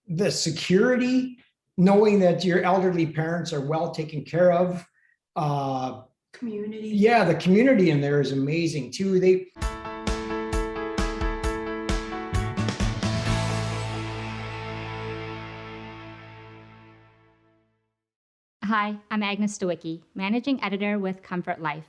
the security, knowing that your elderly parents are well taken care of. Community. Yeah, the community in there is amazing too. Hi, I'm Agnes Stowicki, Managing Editor with Comfort Life.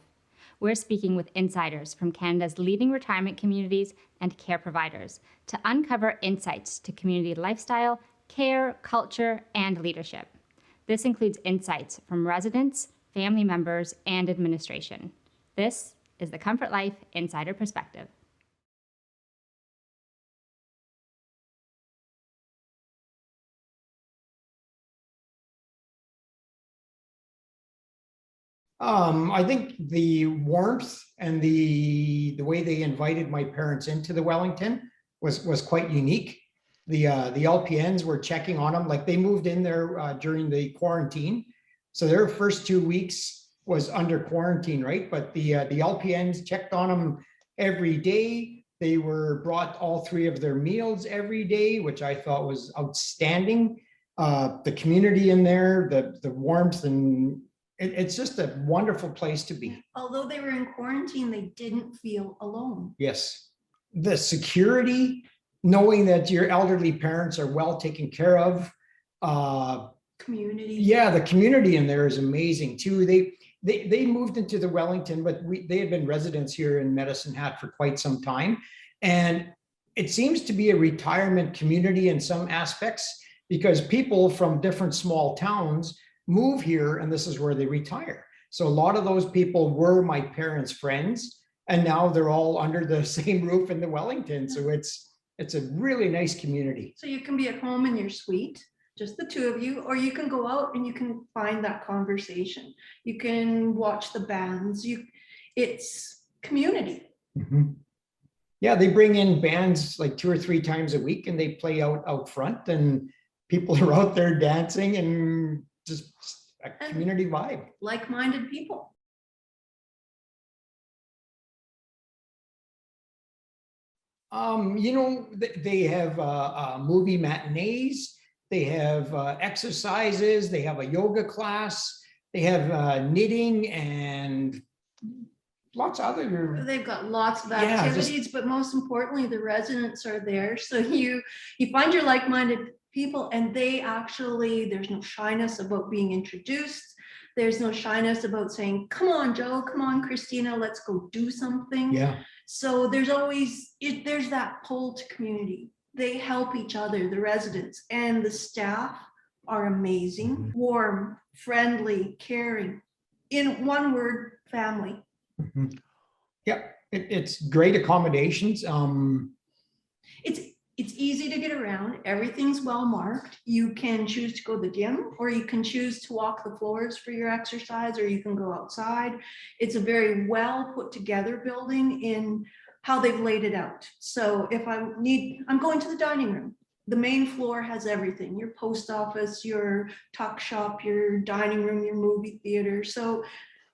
We're speaking with insiders from Canada's leading retirement communities and care providers to uncover insights to community lifestyle, care, culture, and leadership. This includes insights from residents, family members, and administration. This is the Comfort Life Insider Perspective. I think the warmth and the way they invited my parents into the Wellington was quite unique. The LPNs were checking on them, like they moved in there during the quarantine. So their first 2 weeks was under quarantine, right? But the LPNs checked on them every day. They were brought all 3 of their meals every day, which I thought was outstanding. The community in there, the warmth, and it's just a wonderful place to be. Although they were in quarantine, they didn't feel alone. Yes. The security, knowing that your elderly parents are well taken care of. Community. Yeah, the community in there is amazing too. They moved into the Wellington, but they had been residents here in Medicine Hat for quite some time. And it seems to be a retirement community in some aspects because people from different small towns move here and this is where they retire. So a lot of those people were my parents' friends and now they're all under the same roof in the Wellington. So it's a really nice community. So you can be at home in your suite, just the 2 of you, or you can go out and you can find that conversation. You can watch the bands. It's community. Mm-hmm. Yeah, they bring in bands like 2 or 3 times a week and they play out front and people are out there dancing and just a community vibe. Like-minded people. They have movie matinees, they have exercises, they have a yoga class, they have knitting and lots of other. They've got lots of activities, but most importantly, the residents are there. So you find your like-minded people and there's no shyness about being introduced. There's no shyness about saying, come on, Joe, come on, Christina, let's go do something. Yeah. So there's that pull to community. They help each other, the residents, and the staff are amazing, warm, friendly, caring. In one word, family. Mm-hmm. Yeah, it's great accommodations. It's easy to get around. Everything's well marked. You can choose to go to the gym, or you can choose to walk the floors for your exercise, or you can go outside. It's a very well put together building in how they've laid it out. So if I'm going to the dining room. The main floor has everything, your post office, your tuck shop, your dining room, your movie theater. So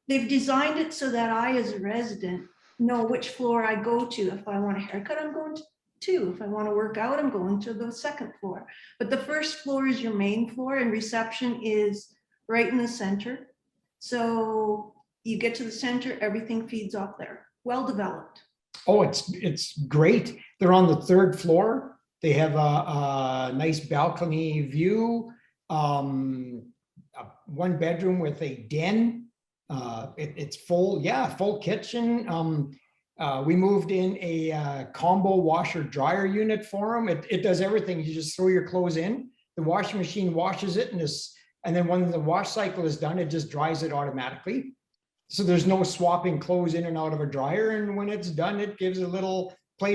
they've designed it so that I, as a resident, know which floor I go to. If I want a haircut, I'm going to 2. If I want to work out, I'm going to the 2nd floor. But the first floor is your main floor and reception is right in the center. So you get to the center, everything feeds off there. Well developed. Oh, it's great. They're on the 3rd floor. They have a nice balcony view, 1 bedroom with a den. It's full, full kitchen. We moved in a combo washer dryer unit for them. It does everything. You just throw your clothes in, the washing machine washes it, and then when the wash cycle is done, it just dries it automatically. So there's no swapping clothes in and out of a dryer. And when it's done, it plays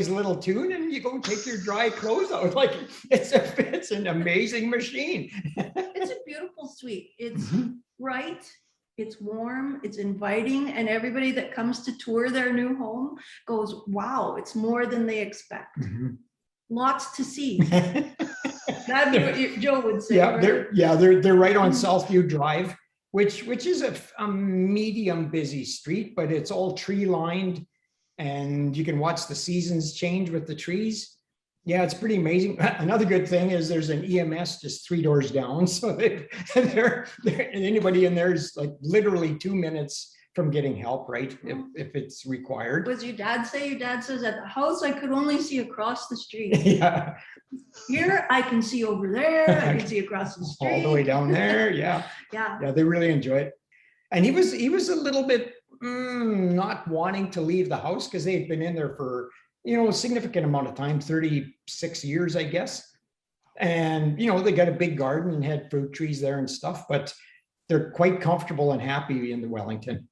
a little tune and you go take your dry clothes out. Like it's an amazing machine. It's a beautiful suite. It's bright. It's warm, it's inviting, and everybody that comes to tour their new home goes, wow, it's more than they expect. Mm-hmm. Lots to see. That'd be what Joe would say. Yeah, right? They're right on Southview Drive, which is a medium busy street, but it's all tree lined and you can watch the seasons change with the trees. Yeah, it's pretty amazing. Another good thing is there's an EMS just 3 doors down. So and anybody in there is like literally 2 minutes from getting help, right? If it's required. Was your dad say? Your dad says at the house, I could only see across the street. Yeah. Here, I can see over there. I can see across the street. All the way down there. Yeah. Yeah. Yeah, they really enjoy it. And he was a little bit not wanting to leave the house because they'd been in there for, a significant amount of time, 36 years, I guess. And, they got a big garden and had fruit trees there and stuff, but they're quite comfortable and happy in the Wellington.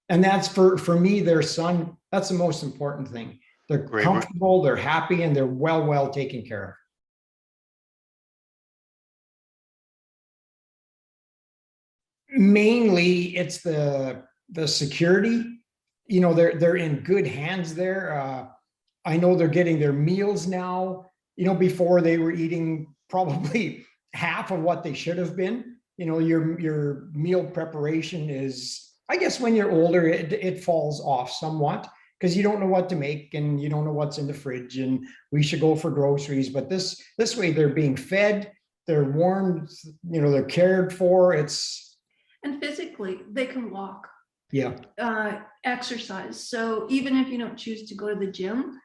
And that's for me, their son, that's the most important thing. They're comfortable, they're happy, and they're well taken care of. Mainly it's the security, they're in good hands there. I know they're getting their meals now. Before they were eating probably half of what they should have been. Your meal preparation is, I guess when you're older, it falls off somewhat because you don't know what to make and you don't know what's in the fridge, and we should go for groceries. But this way they're being fed, they're warmed, they're cared for. And physically, they can walk. Yeah. Exercise. So even if you don't choose to go to the gym,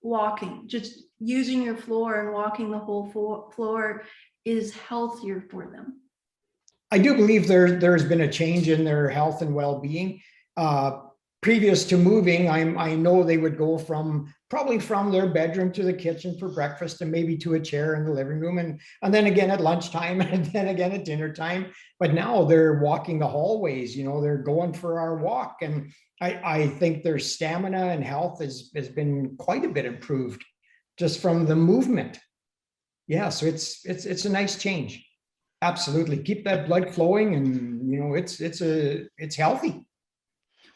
walking, just using your floor and walking the whole floor is healthier for them. I do believe there's been a change in their health and well-being. Previous to moving, I know they would go probably from their bedroom to the kitchen for breakfast and maybe to a chair in the living room and then again at lunchtime and then again at dinner time. But now they're walking the hallways, they're going for our walk. And I think their stamina and health has been quite a bit improved just from the movement. Yeah, so it's a nice change. Absolutely. Keep that blood flowing and it's healthy.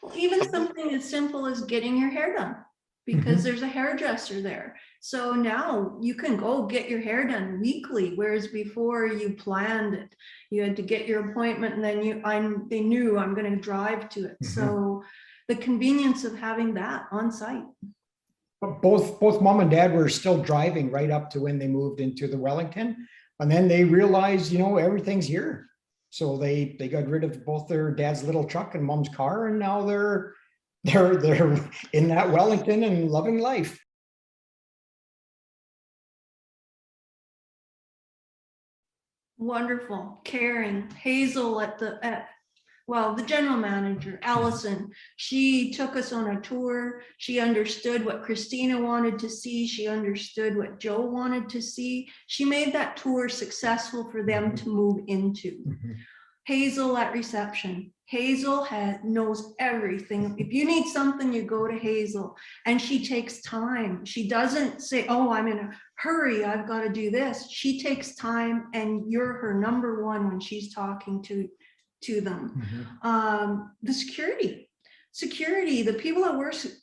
Well, even something as simple as getting your hair done, because there's a hairdresser there. So now you can go get your hair done weekly, whereas before you planned it. You had to get your appointment and then they knew I'm going to drive to it. So the convenience of having that on site. But both mom and dad were still driving right up to when they moved into the Wellington. And then they realized, everything's here. So they got rid of both their dad's little truck and mom's car, and now they're in that Wellington and loving life. Wonderful, caring. Hazel the general manager, Allison, she took us on a tour. She understood what Christina wanted to see. She understood what Joe wanted to see. She made that tour successful for them to move into. Hazel at reception. Hazel knows everything. If you need something, you go to Hazel, and she takes time. She doesn't say, oh, I'm in a hurry, I've got to do this. She takes time, and you're her number one when she's talking to them. The security, the people that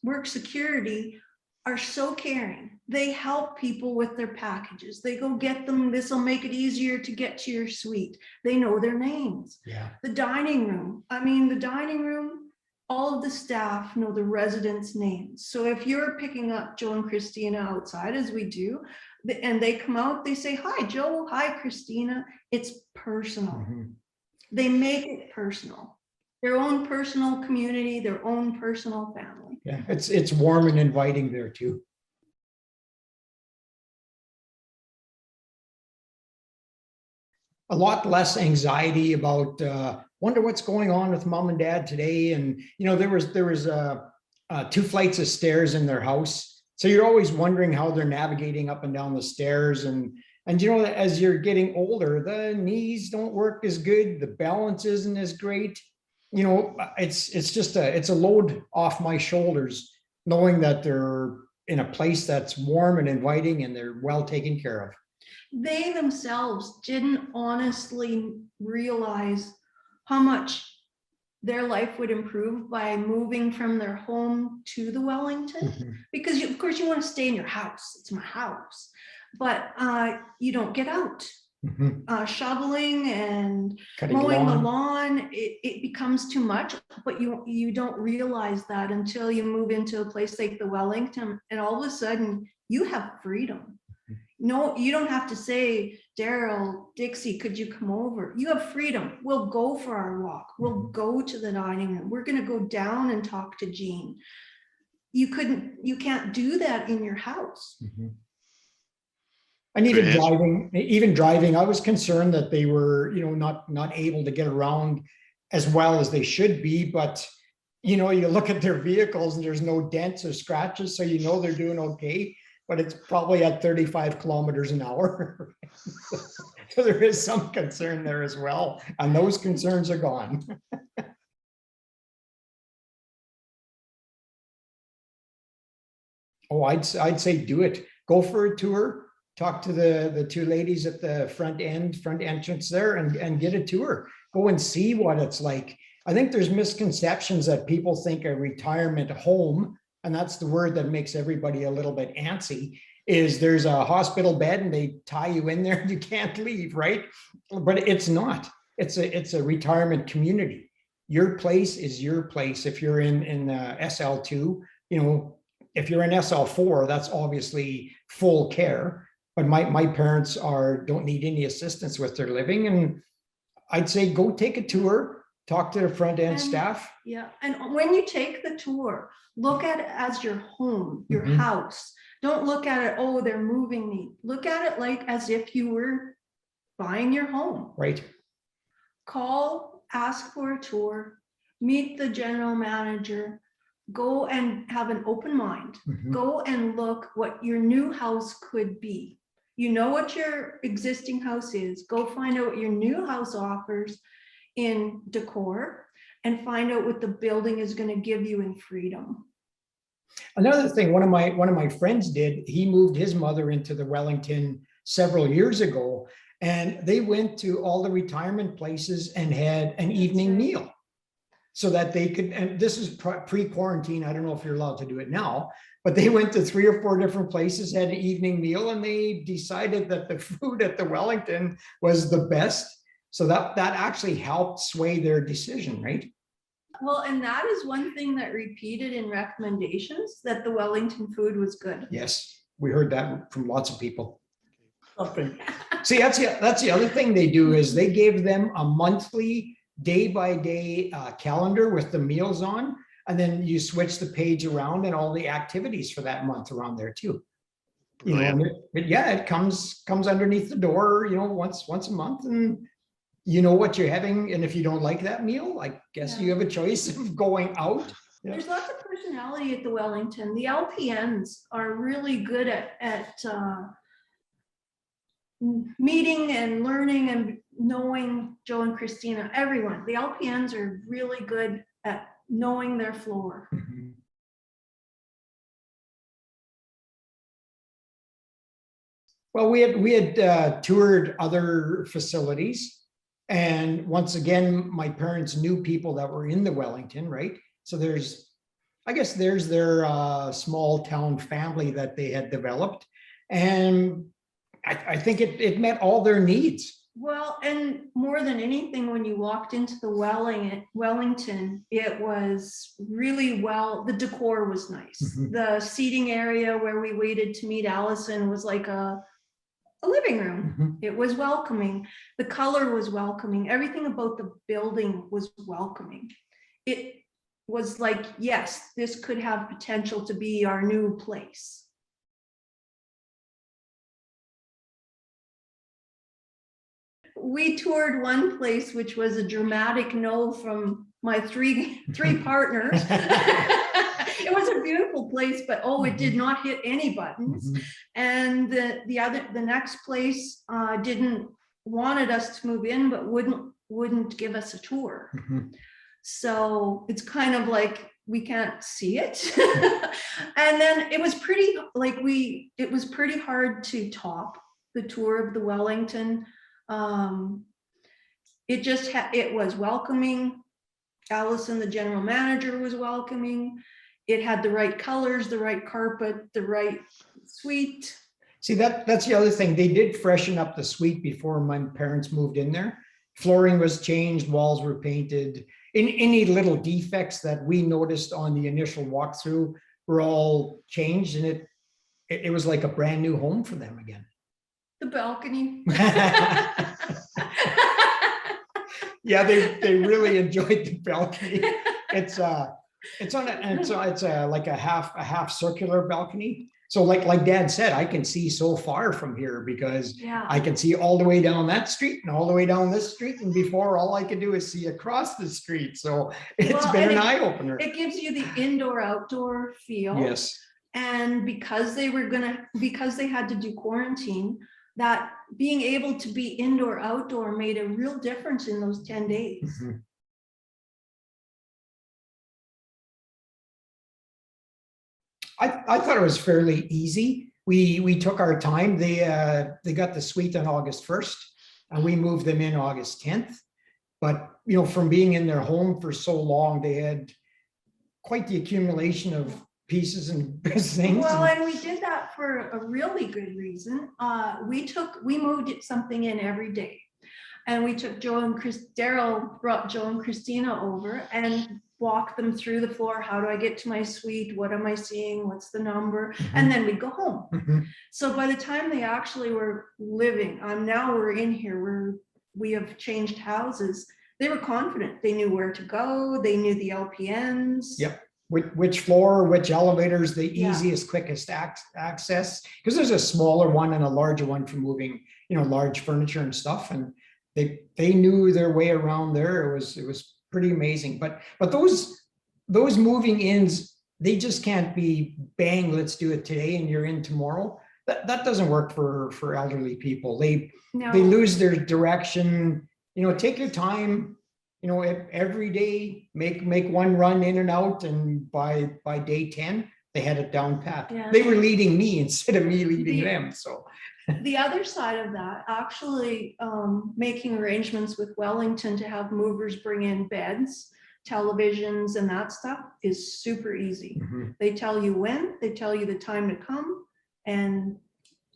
work security are so caring. They help people with their packages. They go get them. This will make it easier to get to your suite. They know their names. Yeah. The dining room, all of the staff know the residents' names. So if you're picking up Joe and Christina outside, as we do, and they come out, they say, hi, Joe, hi, Christina. It's personal. They make it personal, their own personal community, their own personal family. Yeah, it's warm and inviting there too. A lot less anxiety about wonder what's going on with mom and dad today. And there was 2 flights of stairs in their house, so you're always wondering how they're navigating up and down the stairs. And as you're getting older, the knees don't work as good, the balance isn't as great. It's a load off my shoulders, knowing that they're in a place that's warm and inviting and they're well taken care of. They themselves didn't honestly realize how much their life would improve by moving from their home to the Wellington, because of course you want to stay in your house. It's my house, but you don't get out. shoveling and Cutting mowing the lawn. lawn, it becomes too much, but you don't realize that until you move into a place like the Wellington, and all of a sudden you have freedom. No, you don't have to say, Darryl, Dixie, could you come over? You have freedom. We'll go for our walk. We'll go to the dining room. We're going to go down and talk to Jean. You can't do that in your house. And even driving, I was concerned that they were, not able to get around as well as they should be. But, you look at their vehicles and there's no dents or scratches, so they're doing okay. But it's probably at 35 kilometers an hour. So there is some concern there as well. And those concerns are gone. Oh, I'd say do it. Go for a tour. Talk to the two ladies at the front entrance there and get a tour. Go and see what it's like. I think there's misconceptions that people think a retirement home, and that's the word that makes everybody a little bit antsy, is there's a hospital bed and they tie you in there and you can't leave, right? But it's not. It's a retirement community. Your place is your place. If you're in SL2, if you're in SL4, that's obviously full care. But my parents don't need any assistance with their living. And I'd say go take a tour, talk to the front end staff. Yeah, and when you take the tour, look at it as your home, your house. Don't look at it, oh, they're moving me. Look at it like as if you were buying your home. Right. Call, ask for a tour, meet the general manager, go and have an open mind. Go and look what your new house could be. You know what your existing house is. Go find out what your new house offers in decor and find out what the building is going to give you in freedom. Another thing, one of my friends did, he moved his mother into the Wellington several years ago, and they went to all the retirement places and had an evening meal so that they could, and this is pre-quarantine, I don't know if you're allowed to do it now, but they went to 3 or 4 different places, had an evening meal, and they decided that the food at the Wellington was the best. So that actually helped sway their decision, right? Well, and that is one thing that repeated in recommendations, that the Wellington food was good. Yes, we heard that from lots of people. See, that's the other thing they do is they gave them a monthly day-by-day calendar with the meals on, and then you switch the page around and all the activities for that month around there too. It comes underneath the door, once a month, and you know what you're having. And if you don't like that meal, I guess you have a choice of going out. There's lots of personality at the Wellington. The LPNs are really good at meeting and learning and knowing Joe and Christina, everyone. The LPNs are really good at knowing their floor. Well, we had toured other facilities. And once again, my parents knew people that were in the Wellington, right? So there's their small town family that they had developed. And I think it met all their needs. Well, and more than anything, when you walked into the Wellington, it was really well, the decor was nice. The seating area where we waited to meet Allison was like a living room. It was welcoming. The color was welcoming. Everything about the building was welcoming. It was like, yes, this could have potential to be our new place. We toured one place, which was a dramatic no from my three partners. It was a beautiful place, but it did not hit any buttons. And the next place wanted us to move in, but wouldn't give us a tour. So it's kind of like we can't see it. And then it was pretty hard to top the tour of the Wellington. It was welcoming. Allison, the general manager, was welcoming. It had the right colors, the right carpet, the right suite. See, that's the other thing. They did freshen up the suite before my parents moved in there. Flooring was changed, walls were painted. Any little defects that we noticed on the initial walkthrough were all changed, and it was like a brand new home for them again. The balcony. Yeah, they really enjoyed the balcony. It's like a half circular balcony. So like Dad said, I can see so far from here because Yeah. I can see all the way down that street and all the way down this street. And before, all I could do is see across the street. So it's Well, been and an eye opener. It gives you the indoor-outdoor feel. Yes. And because they had to do quarantine, that being able to be indoor-outdoor made a real difference in those 10 days. Mhm. I thought it was fairly easy. We took our time. They got the suite on August 1st, and we moved them in August 10th. But from being in their home for so long, they had quite the accumulation of pieces and things. Well, and we did that for a really good reason. We moved something in every day, and we took Darryl brought Joe and Christina over and walked them through the floor. How do I get to my suite? What am I seeing? What's the number? And then we'd go home. Mhm. So by the time they actually were living, now we're in here, we have changed houses. They were confident. They knew where to go. They knew the LPNs. Yep. Which floor, which elevators, the Yeah. easiest, quickest access. Because there's a smaller one and a larger one for moving, large furniture and stuff. And they knew their way around there. It was pretty amazing. But those moving ins, they just can't be bang, let's do it today and you're in tomorrow. That doesn't work for elderly people. They No. lose their direction. Take your time. Every day, make one run in and out, and by day 10, they had it down pat. Yeah. They were leading me instead of me leading them. So The other side of that, actually making arrangements with Wellington to have movers bring in beds, televisions, and that stuff is super easy. mhm. They tell you when, they tell you the time to come, and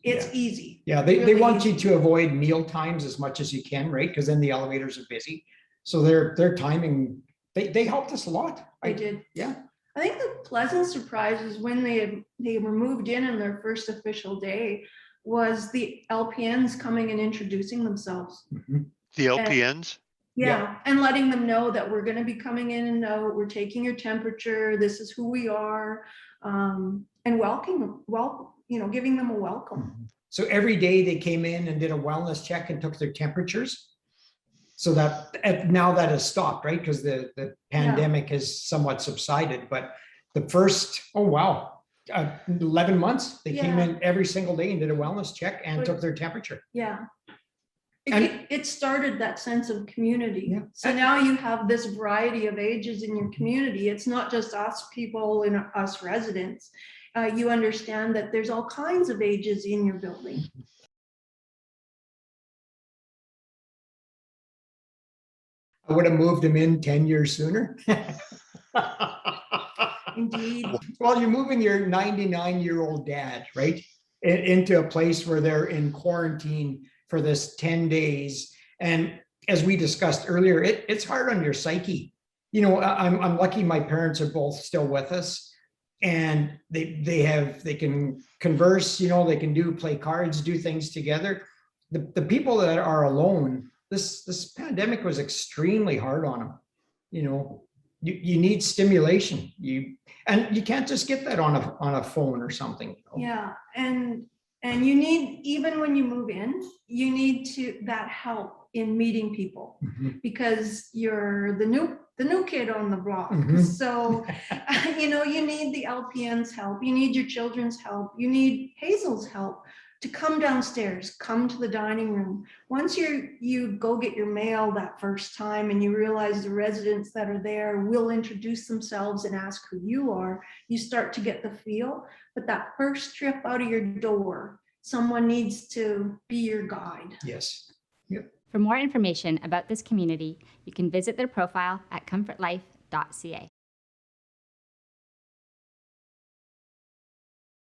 it's easy. Yeah, they Really want easy. you to avoid meal times as much as you can, right? Because then the elevators are busy. So their timing, they helped us a lot. They did. Yeah. I think the pleasant surprise is when they were moved in their first official day was the LPNs coming and introducing themselves. Mhm. The LPNs? Yeah, and letting them know that we're going to be coming in and out, we're taking your temperature, this is who we are, and giving them a welcome. So every day they came in and did a wellness check and took their temperatures. So that now that has stopped, right? Because the pandemic has somewhat subsided. But the first, 11 months, they came Yeah. in every single day and did a wellness check and But- took their temperature. Yeah. And- It started that sense of community. Yeah. So now you have this variety of ages in your community. It's not just us people and us residents. You understand that there's all kinds of ages in your building. I would have moved them in 10 years sooner. Indeed. Well, you're moving your 99-year-old dad, right? Into a place where they're in quarantine for this 10 days. And as we discussed earlier, it's hard on your psyche. I'm lucky my parents are both still with us, and they can converse, they can play cards, do things together. The people that are alone, this pandemic was extremely hard on them. You need stimulation. You can't just get that on a phone or something. Yeah, and you need, even when you move in, you need that help in meeting people, Mhm. because you're the new kid on the block. Mhm. So, you need the LPN's help, you need your children's help, you need Hazel's help to come downstairs, come to the dining room. Once you go get your mail that first time and you realize the residents that are there will introduce themselves and ask who you are, you start to get the feel. But that first trip out of your door, someone needs to be your guide. Yes. For more information about this community, you can visit their profile at comfortlife.ca.